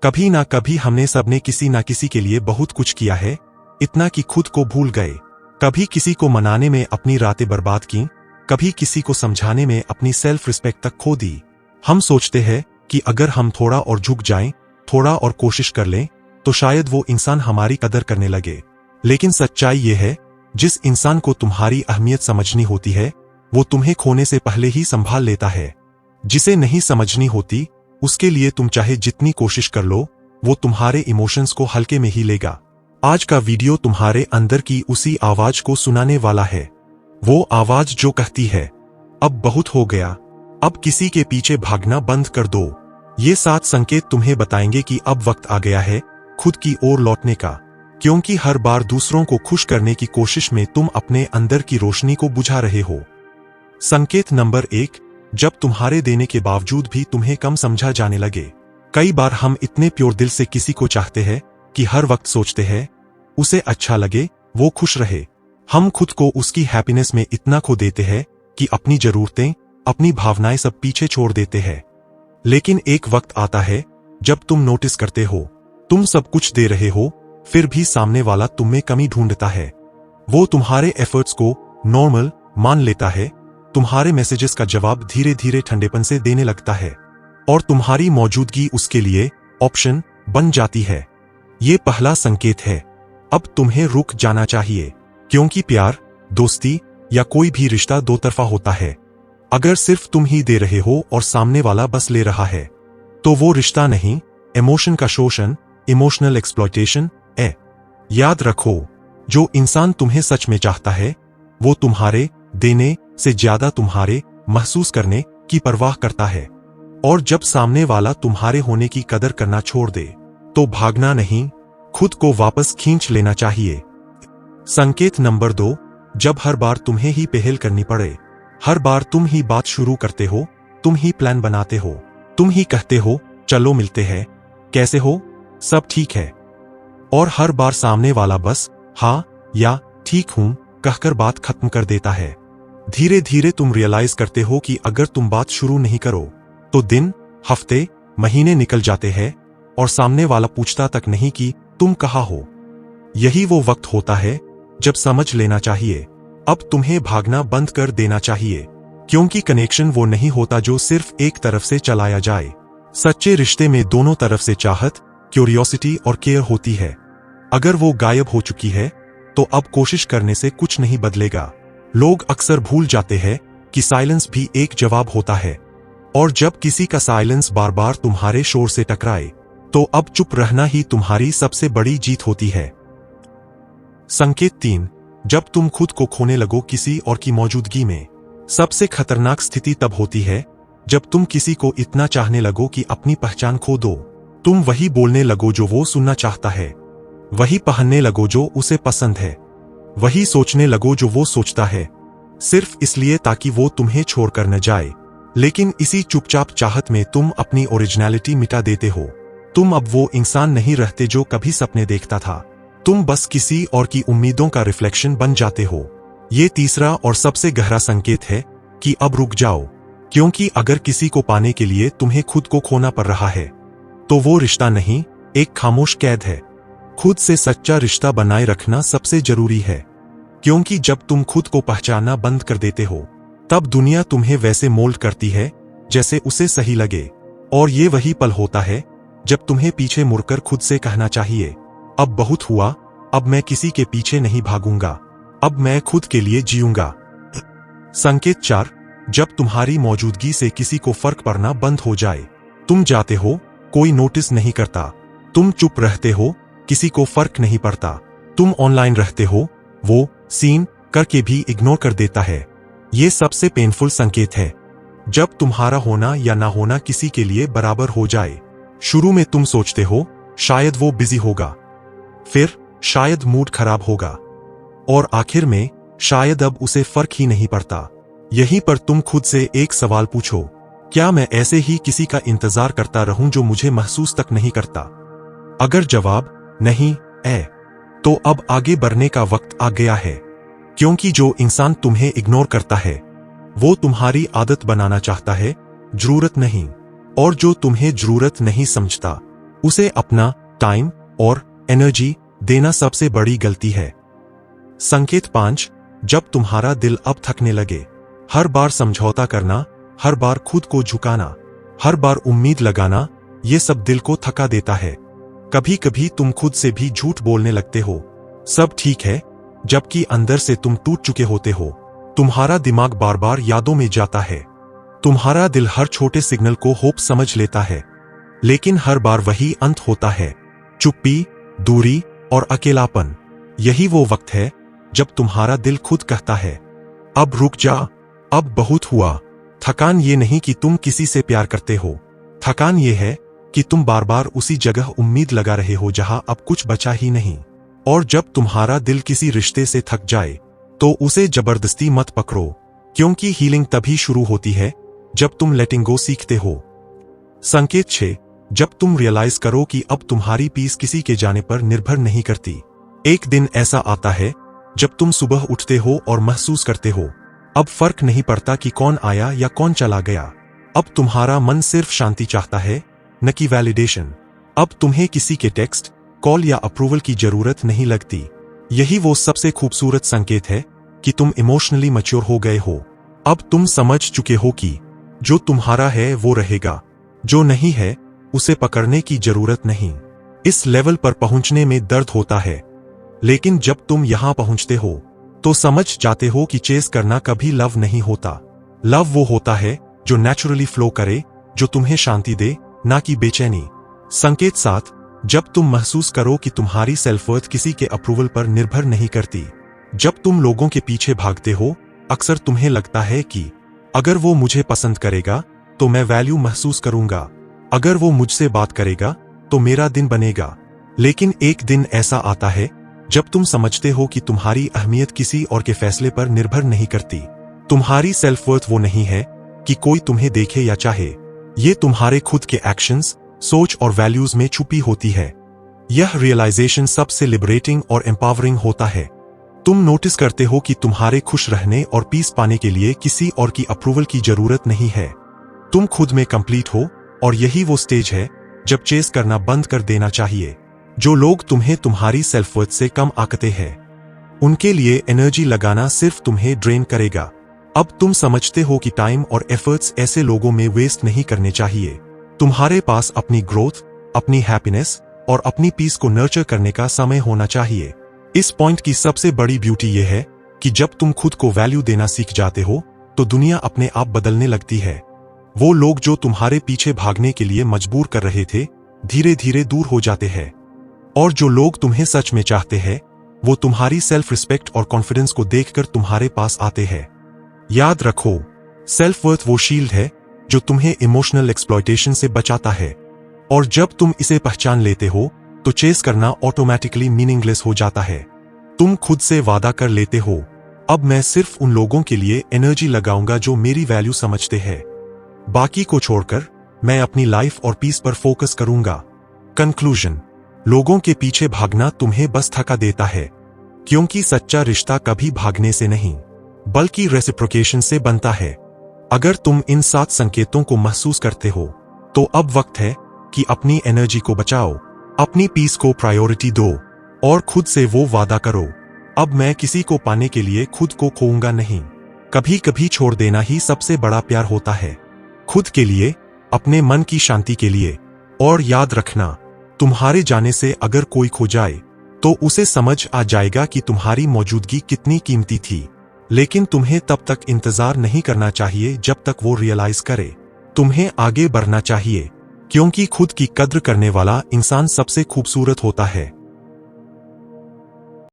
कभी ना कभी हमने सबने किसी ना किसी के लिए बहुत कुछ किया है, इतना कि खुद को भूल गए। कभी किसी को मनाने में अपनी रातें बर्बाद की, कभी किसी को समझाने में अपनी सेल्फ रिस्पेक्ट तक खो दी। हम सोचते हैं कि अगर हम थोड़ा और झुक जाएं, थोड़ा और कोशिश कर लें, तो शायद वो इंसान हमारी कदर करने लगे। लेकिन सच्चाई ये है, जिस इंसान को तुम्हारी अहमियत समझनी होती है, वो तुम्हें खोने से पहले ही संभाल लेता है। जिसे नहीं समझनी होती, उसके लिए तुम चाहे जितनी कोशिश कर लो, वो तुम्हारे इमोशंस को हल्के में ही लेगा। आज का वीडियो तुम्हारे अंदर की उसी आवाज को सुनाने वाला है। वो आवाज जो कहती है, अब बहुत हो गया, अब किसी के पीछे भागना बंद कर दो। ये 7 संकेत तुम्हें बताएंगे कि अब वक्त आ गया है खुद की ओर लौटने का, क्योंकि हर बार दूसरों को खुश करने की कोशिश में तुम अपने अंदर की रोशनी को बुझा रहे हो। संकेत नंबर 1, जब तुम्हारे देने के बावजूद भी तुम्हें कम समझा जाने लगे। कई बार हम इतने प्योर दिल से किसी को चाहते हैं कि हर वक्त सोचते हैं उसे अच्छा लगे, वो खुश रहे। हम खुद को उसकी हैप्पीनेस में इतना खो देते हैं कि अपनी जरूरतें, अपनी भावनाएं सब पीछे छोड़ देते हैं। लेकिन एक वक्त आता है जब तुम नोटिस करते हो, तुम सब कुछ दे रहे हो, फिर भी सामने वाला तुम में कमी ढूंढता है। वो तुम्हारे एफर्ट्स को नॉर्मल मान लेता है, तुम्हारे मैसेजेस का जवाब धीरे धीरे ठंडेपन से देने लगता है, और तुम्हारी मौजूदगी उसके लिए ऑप्शन बन जाती है। ये पहला संकेत है, अब तुम्हें रुक जाना चाहिए, क्योंकि प्यार, दोस्ती या कोई भी रिश्ता दो तरफा होता है। अगर सिर्फ तुम ही दे रहे हो और सामने वाला बस ले रहा है, तो वो रिश्ता नहीं, इमोशन का शोषण, इमोशनल एक्सप्लॉयटेशन है। याद रखो, जो इंसान तुम्हें सच में चाहता है, वो तुम्हारे देने से ज्यादा तुम्हारे महसूस करने की परवाह करता है। और जब सामने वाला तुम्हारे होने की कदर करना छोड़ दे, तो भागना नहीं, खुद को वापस खींच लेना चाहिए। संकेत नंबर 2, जब हर बार तुम्हें ही पहल करनी पड़े। हर बार तुम ही बात शुरू करते हो, तुम ही प्लान बनाते हो, तुम ही कहते हो चलो मिलते हैं, कैसे हो, सब ठीक है, और हर बार सामने वाला बस हाँ या ठीक हूं कहकर बात खत्म कर देता है। धीरे धीरे तुम रियलाइज करते हो कि अगर तुम बात शुरू नहीं करो, तो दिन, हफ्ते, महीने निकल जाते हैं और सामने वाला पूछता तक नहीं कि तुम कहाँ हो। यही वो वक्त होता है जब समझ लेना चाहिए, अब तुम्हें भागना बंद कर देना चाहिए, क्योंकि कनेक्शन वो नहीं होता जो सिर्फ एक तरफ से चलाया जाए। सच्चे रिश्ते में दोनों तरफ से चाहत, क्यूरियोसिटी और केयर होती है। अगर वो गायब हो चुकी है, तो अब कोशिश करने से कुछ नहीं बदलेगा। लोग अक्सर भूल जाते हैं कि साइलेंस भी एक जवाब होता है, और जब किसी का साइलेंस बार बार तुम्हारे शोर से टकराए, तो अब चुप रहना ही तुम्हारी सबसे बड़ी जीत होती है। संकेत 3, जब तुम खुद को खोने लगो किसी और की मौजूदगी में। सबसे खतरनाक स्थिति तब होती है जब तुम किसी को इतना चाहने लगो कि अपनी पहचान खो दो। तुम वही बोलने लगो जो वो सुनना चाहता है, वही पहनने लगो जो उसे पसंद है, वही सोचने लगो जो वो सोचता है, सिर्फ इसलिए ताकि वो तुम्हें छोड़कर न जाए। लेकिन इसी चुपचाप चाहत में तुम अपनी ओरिजिनलिटी मिटा देते हो। तुम अब वो इंसान नहीं रहते जो कभी सपने देखता था, तुम बस किसी और की उम्मीदों का रिफ्लेक्शन बन जाते हो। ये तीसरा और सबसे गहरा संकेत है कि अब रुक जाओ, क्योंकि अगर किसी को पाने के लिए तुम्हें खुद को खोना पड़ रहा है, तो वो रिश्ता नहीं, एक खामोश कैद है। खुद से सच्चा रिश्ता बनाए रखना सबसे जरूरी है, क्योंकि जब तुम खुद को पहचानना बंद कर देते हो, तब दुनिया तुम्हें वैसे मोल्ड करती है जैसे उसे सही लगे। और ये वही पल होता है जब तुम्हें पीछे मुड़कर खुद से कहना चाहिए, अब बहुत हुआ, अब मैं किसी के पीछे नहीं भागूंगा, अब मैं खुद के लिए जीऊंगा। संकेत 4, जब तुम्हारी मौजूदगी से किसी को फर्क पड़ना बंद हो जाए। तुम जाते हो, कोई नोटिस नहीं करता, तुम चुप रहते हो, किसी को फर्क नहीं पड़ता, तुम ऑनलाइन रहते हो, वो सीन करके भी इग्नोर कर देता है। ये सबसे पेनफुल संकेत है, जब तुम्हारा होना या ना होना किसी के लिए बराबर हो जाए। शुरू में तुम सोचते हो शायद वो बिजी होगा, फिर शायद मूड खराब होगा, और आखिर में शायद अब उसे फर्क ही नहीं पड़ता। यहीं पर तुम खुद से एक सवाल पूछो, क्या मैं ऐसे ही किसी का इंतजार करता रहूं जो मुझे महसूस तक नहीं करता? अगर जवाब नहीं है, तो अब आगे बढ़ने का वक्त आ गया है, क्योंकि जो इंसान तुम्हें इग्नोर करता है, वो तुम्हारी आदत बनाना चाहता है, जरूरत नहीं। और जो तुम्हें जरूरत नहीं समझता, उसे अपना टाइम और एनर्जी देना सबसे बड़ी गलती है। संकेत 5, जब तुम्हारा दिल अब थकने लगे। हर बार समझौता करना, हर बार खुद को झुकाना, हर बार उम्मीद लगाना, ये सब दिल को थका देता है। कभी कभी तुम खुद से भी झूठ बोलने लगते हो, सब ठीक है, जबकि अंदर से तुम टूट चुके होते हो। तुम्हारा दिमाग बार बार यादों में जाता है। तुम्हारा दिल हर छोटे सिग्नल को होप समझ लेता है, लेकिन हर बार वही अंत होता है, चुप्पी, दूरी और अकेलापन। यही वो वक्त है जब तुम्हारा दिल खुद कहता है, अब रुक जा, अब बहुत हुआ। थकान ये नहीं कि तुम किसी से प्यार करते हो, थकान ये है कि तुम बार बार उसी जगह उम्मीद लगा रहे हो जहां अब कुछ बचा ही नहीं। और जब तुम्हारा दिल किसी रिश्ते से थक जाए तो उसे जबरदस्ती मत पकड़ो, क्योंकि हीलिंग तभी शुरू होती है जब तुम लेटिंग गो सीखते हो। संकेत 6, जब तुम रियलाइज करो कि अब तुम्हारी पीस किसी के जाने पर निर्भर नहीं करती। एक दिन ऐसा आता है जब तुम सुबह उठते हो और महसूस करते हो, अब फर्क नहीं पड़ता कि कौन आया या कौन चला गया। अब तुम्हारा मन सिर्फ शांति चाहता है, न कि वैलिडेशन। अब तुम्हें किसी के टेक्स्ट, कॉल या अप्रूवल की जरूरत नहीं लगती। यही वो सबसे खूबसूरत संकेत है कि तुम इमोशनली मैच्योर हो गए हो। अब तुम समझ चुके हो कि जो तुम्हारा है वो रहेगा, जो नहीं है उसे पकड़ने की जरूरत नहीं। इस लेवल पर पहुंचने में दर्द होता है, लेकिन जब तुम यहां पहुंचते हो तो समझ जाते हो कि चेस करना कभी लव नहीं होता। लव वो होता है जो नेचुरली फ्लो करे, जो तुम्हें शांति दे, ना कि बेचैनी। संकेत 7, जब तुम महसूस करो कि तुम्हारी सेल्फ-वर्थ किसी के अप्रूवल पर निर्भर नहीं करती। जब तुम लोगों के पीछे भागते हो, अक्सर तुम्हें लगता है कि अगर वो मुझे पसंद करेगा तो मैं वैल्यू महसूस करूंगा, अगर वो मुझसे बात करेगा तो मेरा दिन बनेगा। लेकिन एक दिन ऐसा आता है जब तुम समझते हो कि तुम्हारी अहमियत किसी और के फैसले पर निर्भर नहीं करती। तुम्हारी सेल्फ-वर्थ वो नहीं है कि कोई तुम्हें देखे या चाहे, ये तुम्हारे खुद के एक्शंस, सोच और वैल्यूज में छुपी होती है। यह रियलाइजेशन सबसे लिबरेटिंग और एम्पावरिंग होता है। तुम नोटिस करते हो कि तुम्हारे खुश रहने और पीस पाने के लिए किसी और की अप्रूवल की जरूरत नहीं है। तुम खुद में कंप्लीट हो, और यही वो स्टेज है जब चेस करना बंद कर देना चाहिए। जो लोग तुम्हें तुम्हारी सेल्फ-वर्थ से कम आंकते हैं, उनके लिए एनर्जी लगाना सिर्फ तुम्हें ड्रेन करेगा। अब तुम समझते हो कि टाइम और एफर्ट्स ऐसे लोगों में वेस्ट नहीं करने चाहिए। तुम्हारे पास अपनी ग्रोथ, अपनी हैप्पीनेस और अपनी पीस को नर्चर करने का समय होना चाहिए। इस पॉइंट की सबसे बड़ी ब्यूटी यह है कि जब तुम खुद को वैल्यू देना सीख जाते हो तो दुनिया अपने आप बदलने लगती है। वो लोग जो तुम्हारे पीछे भागने के लिए मजबूर कर रहे थे, धीरे धीरे दूर हो जाते हैं। और जो लोग तुम्हें सच में चाहते हैं, वो तुम्हारी सेल्फ रिस्पेक्ट और कॉन्फिडेंस को देखकर तुम्हारे पास आते हैं। याद रखो, सेल्फ-वर्थ वो शील्ड है जो तुम्हें इमोशनल एक्सप्लॉयटेशन से बचाता है। और जब तुम इसे पहचान लेते हो तो चेस करना ऑटोमेटिकली मीनिंगलेस हो जाता है। तुम खुद से वादा कर लेते हो, अब मैं सिर्फ उन लोगों के लिए एनर्जी लगाऊंगा जो मेरी वैल्यू समझते हैं, बाकी को छोड़कर मैं अपनी लाइफ और पीस पर फोकस करूंगा। कंक्लूजन, लोगों के पीछे भागना तुम्हें बस थका देता है, क्योंकि सच्चा रिश्ता कभी भागने से नहीं बल्कि रेसिप्रोकेशन से बनता है। अगर तुम इन 7 संकेतों को महसूस करते हो तो अब वक्त है कि अपनी एनर्जी को बचाओ, अपनी पीस को प्रायोरिटी दो और खुद से वो वादा करो, अब मैं किसी को पाने के लिए खुद को खोऊंगा नहीं। कभी कभी छोड़ देना ही सबसे बड़ा प्यार होता है, खुद के लिए, अपने मन की शांति के लिए। और याद रखना, तुम्हारे जाने से अगर कोई खो जाए तो उसे समझ आ जाएगा कि तुम्हारी मौजूदगी कितनी कीमती थी, लेकिन तुम्हें तब तक इंतजार नहीं करना चाहिए जब तक वो रियलाइज करे। तुम्हें आगे बढ़ना चाहिए, क्योंकि खुद की कद्र करने वाला इंसान सबसे खूबसूरत होता है।